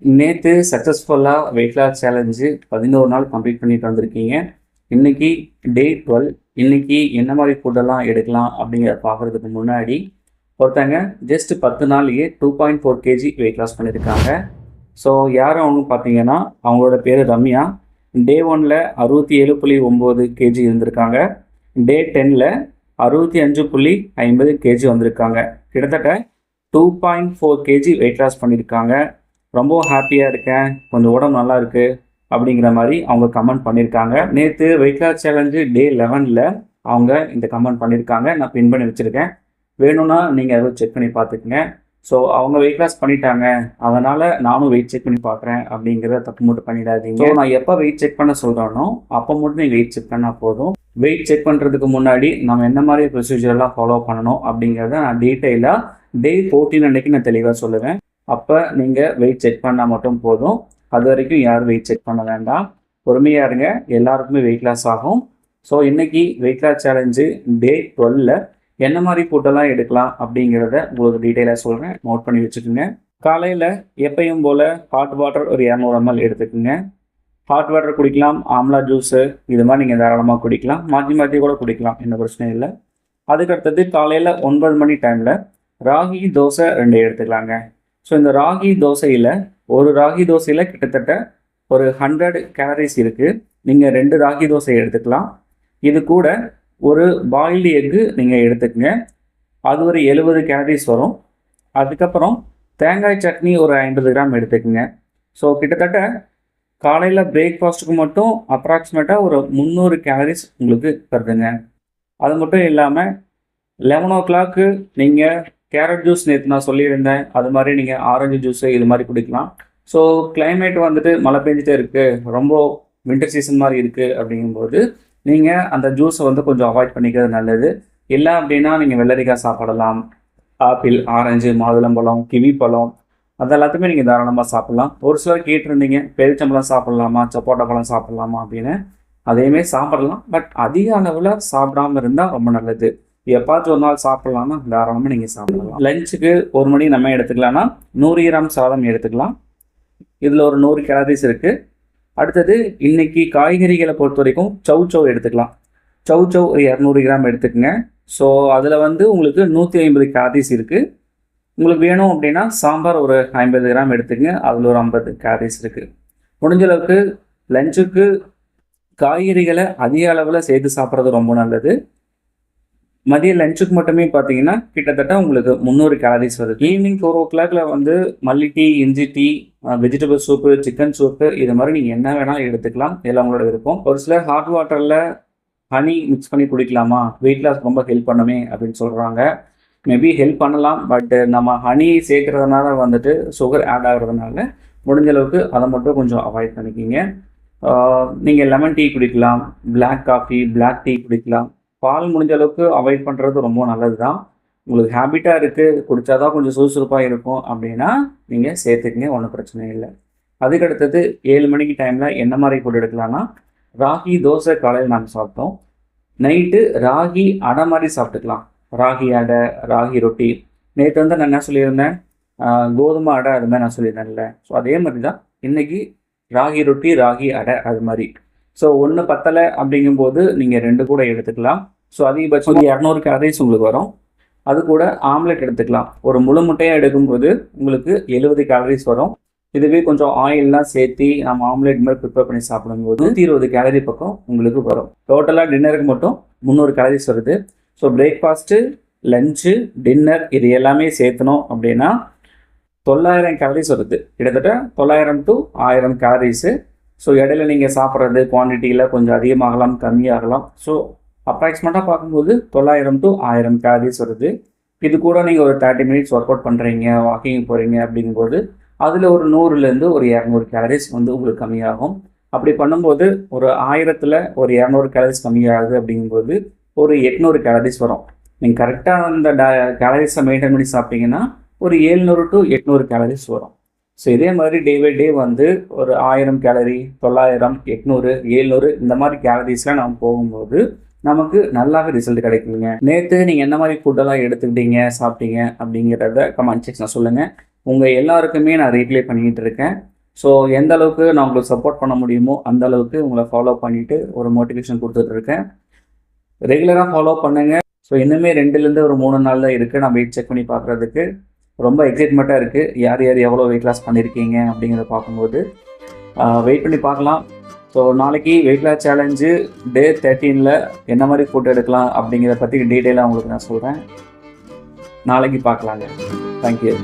நேற்று சக்ஸஸ்ஃபுல்லாக weight loss challenge 11 நாள் கம்ப்ளீட் பண்ணிட்டு வந்திருக்கீங்க. இன்னைக்கு டே 12. இன்னைக்கு என்ன மாதிரி ஃபுட்டெல்லாம் எடுக்கலாம் அப்படிங்கிறத பார்க்குறதுக்கு முன்னாடி ஒருத்தங்க ஜஸ்ட் 10 நாள்லேயே 2.4 கேஜி வெயிட் லாஸ் பண்ணியிருக்காங்க. ஸோ யார் அவங்க பார்த்தீங்கன்னா அவங்களோட பேர் ரம்யா. டே 1ல் 67.9 கேஜி இருந்திருக்காங்க. டே 10ல் 65.50 கேஜி வந்திருக்காங்க. கிட்டத்தட்ட 2.4 கேஜி வெயிட் லாஸ் பண்ணியிருக்காங்க. ரொம்ப ஹாப்பியாக இருக்கேன், கொஞ்சம் உடம்பு நல்லா இருக்குது அப்படிங்கிற மாதிரி அவங்க கமெண்ட் பண்ணியிருக்காங்க. நேற்று வெயிட் லாஸ் சேலஞ்சு டே 11ல் அவங்க இந்த கமெண்ட் பண்ணியிருக்காங்க. நான் பின் பண்ணி வச்சுருக்கேன், வேணும்னா நீங்கள் அதை செக் பண்ணி பார்த்துக்குங்க. ஸோ அவங்க வெயிட் லாஸ் பண்ணிட்டாங்க, அதனால் நானும் வெயிட் செக் பண்ணி பார்க்குறேன் அப்படிங்கிறத தப்பு மட்டும் பண்ணிடாதீங்க. ஸோ நான் எப்போ வெயிட் செக் பண்ண சொல்கிறேனோ அப்போ மட்டும் நீங்கள் வெயிட் செக் பண்ணால் போதும். வெயிட் செக் பண்ணுறதுக்கு முன்னாடி நம்ம என்ன மாதிரி ப்ரொசீஜர்லாம் ஃபாலோ பண்ணணும் அப்படிங்கிறத நான் டீட்டெயிலாக டே 14 அன்றைக்கி நான் தெளிவாக சொல்லுவேன். அப்போ நீங்கள் வெயிட் செக் பண்ணால் மட்டும் போதும். அது வரைக்கும் யாரும் வெயிட் செக் பண்ண வேண்டாம், பொறுமையாக இருங்க, எல்லாருக்குமே வெயிட் லாஸ் ஆகும். ஸோ இன்றைக்கி வெயிட் லாஸ் சேலஞ்சு டே 12ல் என்ன மாதிரி ஃபுட்டெல்லாம் எடுக்கலாம் அப்படிங்கிறத உங்களுக்கு டீட்டெயிலாக சொல்கிறேன், நோட் பண்ணி வச்சுக்கோங்க. காலையில் எப்பயும் போல் ஹாட் வாட்டர் ஒரு 200 ml எடுத்துக்கோங்க. ஹாட் வாட்டர் குடிக்கலாம், ஆம்லா ஜூஸு இது மாதிரி நீங்கள் தாராளமாக குடிக்கலாம், மாற்றி மாற்றி கூட குடிக்கலாம், எந்த பிரச்சனையும் இல்லை. அதுக்கடுத்தது காலையில் 9 மணி டைமில் ராகி தோசை 2 எடுத்துக்கலாங்க. ஸோ இந்த ராகி தோசையில் ஒரு ராகி தோசையில் கிட்டத்தட்ட ஒரு 100 கேலரிஸ் இருக்குது. நீங்கள் 2 ராகி தோசை எடுத்துக்கலாம். இது கூட ஒரு பாயில்டு எக்கு நீங்கள் எடுத்துக்கங்க, அது ஒரு 70 கேலரிஸ் வரும். அதுக்கப்புறம் தேங்காய் சட்னி ஒரு 50 கிராம் எடுத்துக்கங்க. ஸோ கிட்டத்தட்ட காலையில் பிரேக்ஃபாஸ்ட்டுக்கு மட்டும் அப்ராக்சிமேட்டாக ஒரு 300 கேலரிஸ் உங்களுக்கு வருதுங்க. அது மட்டும் இல்லாமல் 11 o'clock நீங்கள் கேரட் ஜூஸ் நேற்று நான் சொல்லியிருந்தேன், அது மாதிரி நீங்கள் ஆரஞ்சு ஜூஸு இது மாதிரி குடிக்கலாம். ஸோ கிளைமேட் வந்துட்டு மழை பெஞ்சிட்டே இருக்குது, ரொம்ப வின்டர் சீசன் மாதிரி இருக்குது அப்படிங்கும்போது நீங்கள் அந்த ஜூஸை வந்து கொஞ்சம் அவாய்ட் பண்ணிக்கிறது நல்லது. இல்லை அப்படின்னா நீங்கள் வெள்ளரிக்காய் சாப்பிடலாம், ஆப்பிள், ஆரஞ்சு, மாதுளம்பழம், கிவி பழம் அது எல்லாத்தையுமே நீங்கள் தாராளமாக சாப்பிட்லாம். ஒரு சிலர் கேட்டிருந்தீங்க பேரிச்சம்பழம் சாப்பிட்லாமா, சப்போட்டா பழம் சாப்பிட்லாமா அப்படின்னு. அதையுமே சாப்பிடலாம், பட் அதிக அளவில் சாப்பிடாமல் இருந்தால் ரொம்ப நல்லது. எப்பாச்சும் ஒரு நாள் சாப்பிட்லாமா, தாராளமாக நீங்கள் சாப்பிடலாம். லஞ்சுக்கு 1 மணி நம்ம எடுத்துக்கலாம்னா 100 கிராம் சாதம் எடுத்துக்கலாம். இதில் ஒரு 100 கேலரிஸ் இருக்குது. அடுத்தது இன்றைக்கி காய்கறிகளை பொறுத்த வரைக்கும் சவ் எடுத்துக்கலாம். சவ் ஒரு 200 கிராம் எடுத்துக்கங்க. ஸோ அதில் வந்து உங்களுக்கு 150 கேலரிஸ் இருக்குது. உங்களுக்கு வேணும் அப்படின்னா சாம்பார் ஒரு 50 கிராம் எடுத்துக்கங்க, அதில் ஒரு 50 கேலரிஸ் இருக்குது. முடிஞ்சளவுக்கு லஞ்சுக்கு காய்கறிகளை அதிக அளவில் சேர்த்து சாப்பிட்றது ரொம்ப நல்லது. மதிய லஞ்சுக்கு மட்டுமே பார்த்தீங்கன்னா கிட்டத்தட்ட உங்களுக்கு 300 கேலரிஸ் வருது. ஈவினிங் 4 o'clock வந்து மல்லி டீ, இஞ்சி tea, vegetable soup, chicken soup இது மாதிரி நீங்கள் என்ன வேணாலும் எடுத்துக்கலாம், எல்லாம் உங்களோட இருக்கும். ஒரு சிலர் ஹாட் வாட்டரில் ஹனி மிக்ஸ் பண்ணி குடிக்கலாமா, வெயிட் லாஸ் ரொம்ப ஹெல்ப் பண்ணுமே அப்படின்னு சொல்கிறாங்க. மேபி ஹெல்ப் பண்ணலாம், பட் நம்ம ஹனி சேர்க்கறதுனால வந்துட்டு சுகர் ஆட் ஆகுறதுனால முடிஞ்ச அளவுக்கு அதை மட்டும் கொஞ்சம் அவாய்ட் பண்ணிக்கிங்க. நீங்கள் லெமன் டீ குடிக்கலாம், பிளாக் காஃபி, பிளாக் டீ குடிக்கலாம். பால் முடிஞ்ச அளவுக்கு அவாய்ட் பண்ணுறது ரொம்ப நல்லது தான். உங்களுக்கு ஹேபிட்டாக இருக்குது, குடித்தாதான் கொஞ்சம் சுறுசுறுப்பாக இருக்கும் அப்படின்னா நீங்கள் சேர்த்துக்குங்க, ஒன்றும் பிரச்சனை இல்லை. அதுக்கடுத்தது 7 மணிக்கு டைமில் என்ன மாதிரி ஃபுட் எடுக்கலாம்னா, ராகி தோசை காலையில் நாங்கள் சாப்பிட்டோம். நைட்டு ராகி அடை மாதிரி சாப்பிட்டுக்கலாம். ராகி அடை, ராகி ரொட்டி. நேற்று வந்து நான் என்ன சொல்லியிருந்தேன், கோதுமை அடை அது மாதிரி நான் சொல்லியிருந்தேன்ல. ஸோ அதே மாதிரி தான் இன்றைக்கி ராகி ரொட்டி, ராகி அடை அது மாதிரி. ஸோ 1 பத்தலை அப்படிங்கும்போது நீங்கள் 2 கூட எடுத்துக்கலாம். ஸோ அதிகபட்சம் 200 கேலரிஸ் உங்களுக்கு வரும். அது கூட ஆம்லெட் எடுத்துக்கலாம். ஒரு முழு முட்டையாக எடுக்கும்போது உங்களுக்கு 70 கேலரிஸ் வரும். இதுவே கொஞ்சம் ஆயிலெலாம் சேர்த்து நம்ம ஆம்லெட் மாதிரி ப்ரிப்பேர் பண்ணி சாப்பிடும்போது 120 கேலரி பக்கம் உங்களுக்கு வரும். டோட்டலாக டின்னருக்கு மட்டும் 300 கேலரிஸ் வருது. ஸோ பிரேக்ஃபாஸ்ட்டு, லஞ்சு, டின்னர் இது எல்லாமே சேர்த்தணும் அப்படின்னா 900 கேலரிஸ் வருது. கிட்டத்தட்ட 900 to 1000 கேலரிஸு. ஸோ இடையில நீங்கள் சாப்பிட்றது குவான்டிட்டியில் கொஞ்சம் அதிகமாகலாம், கம்மியாகலாம். ஸோ அப்ராக்சிமேட்டாக பார்க்கும்போது 900 to 1000 கேலரிஸ் வருது. இது கூட நீங்கள் ஒரு 30 minutes ஒர்க் அவுட் பண்ணுறீங்க, வாக்கிங் போகிறீங்க அப்படிங்கும்போது அதில் ஒரு 100லேருந்து ஒரு 200 கேலரிஸ் வந்து உங்களுக்கு கம்மியாகும். அப்படி பண்ணும்போது ஒரு 1000ல் ஒரு 200 கேலரிஸ் கம்மியாகுது அப்படிங்கும்போது ஒரு 800 கேலரிஸ் வரும். நீங்கள் கரெக்டாக அந்த கேலரிஸை மெயின்டைன் பண்ணி சாப்பிட்டீங்கன்னா ஒரு 700 to 800 கேலரிஸ் வரும். ஸோ இதே மாதிரி டே பை டே வந்து ஒரு 1000 கேலரி, 900, 800, 700 இந்த மாதிரி கேலரிஸ்லாம் நம்ம போகும்போது நமக்கு நல்லாவே ரிசல்ட் கிடைக்குங்க. நேற்று நீங்கள் என்ன மாதிரி ஃபுட்டெல்லாம் எடுத்துக்கிட்டீங்க, சாப்பிட்டீங்க அப்படிங்கிறத கமெண்ட் செக்ஷனில் சொல்லுங்கள். உங்கள் எல்லாருக்குமே நான் ரீப்ளை பண்ணிக்கிட்டு இருக்கேன். ஸோ எந்த அளவுக்கு நான் உங்களுக்கு சப்போர்ட் பண்ண முடியுமோ அந்த அளவுக்கு உங்களை ஃபாலோ பண்ணிவிட்டு ஒரு மோட்டிவேஷன் கொடுத்துட்ருக்கேன். ரெகுலராக ஃபாலோ பண்ணுங்கள். ஸோ இன்னுமே 2லேருந்து ஒரு 3 நாள் தான் இருக்குது நான் வெயிட் செக் பண்ணி பார்க்குறதுக்கு. ரொம்ப எக்ஸைட்மெண்ட்டாக இருக்குது. யார் யார் எவ்வளோ வெயிட் லாஸ் பண்ணியிருக்கீங்க அப்படிங்கிறத பார்க்கும்போது வெயிட் பண்ணி பார்க்கலாம். ஸோ நாளைக்கு வெயிட் லாஸ் சேலஞ்சு டே 13ல் என்ன மாதிரி ஃபுட் எடுக்கலாம் அப்படிங்கிறத பற்றி டீட்டெயிலாக உங்களுக்கு நான் சொல்கிறேன். நாளைக்கு பார்க்கலாங்க. தேங்க்யூ.